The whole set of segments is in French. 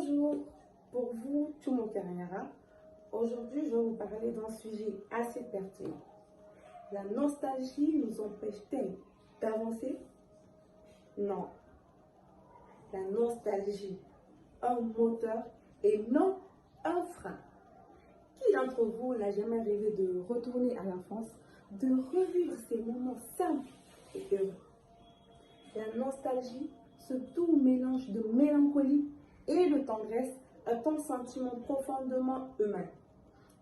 Bonjour, pour vous, Tumo Karinyara. Aujourd'hui, je vais vous parler d'un sujet assez pertinent. La nostalgie nous empêche-t-elle d'avancer? Non. La nostalgie, un moteur et non un frein. Qui d'entre vous n'a jamais rêvé de retourner à l'enfance, de revivre ces moments simples et heureux? La nostalgie, ce doux mélange de mélancolie et de tendresse, est un sentiment profondément humain.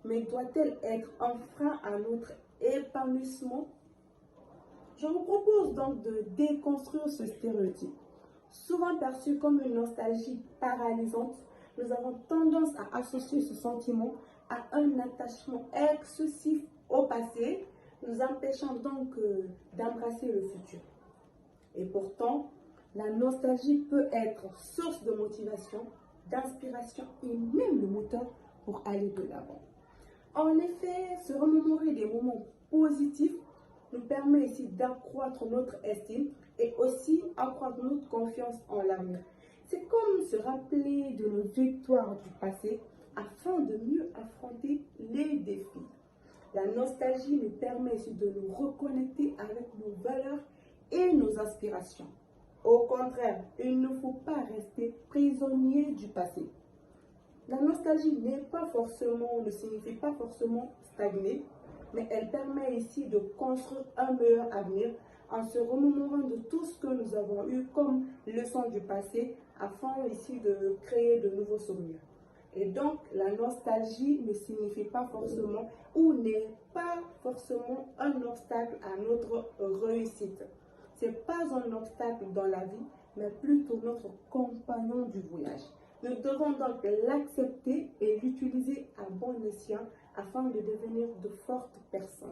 Mais doit-elle être un frein à notre épanouissement? Je vous propose donc de déconstruire ce stéréotype. Souvent perçu comme une nostalgie paralysante, nous avons tendance à associer ce sentiment à un attachement excessif au passé, nous empêchant donc d'embrasser le futur. Et pourtant, la nostalgie peut être source de motivation, d'inspiration et même le moteur pour aller de l'avant. En effet, se remémorer des moments positifs nous permet ici d'accroître notre estime et aussi accroître notre confiance en l'avenir. C'est comme se rappeler de nos victoires du passé afin de mieux affronter les défis. La nostalgie nous permet ici de nous reconnecter avec nos valeurs et nos aspirations. Au contraire, il ne faut pas rester prisonnier du passé. La nostalgie ne signifie pas forcément stagner, mais elle permet ici de construire un meilleur avenir en se remémorant de tout ce que nous avons eu comme leçon du passé afin ici de créer de nouveaux souvenirs. Et donc, la nostalgie ne signifie pas forcément ou n'est pas forcément un obstacle à notre réussite. Ce n'est pas un obstacle dans la vie, mais plutôt notre compagnon du voyage. Nous devons donc l'accepter et l'utiliser à bon escient afin de devenir de fortes personnes.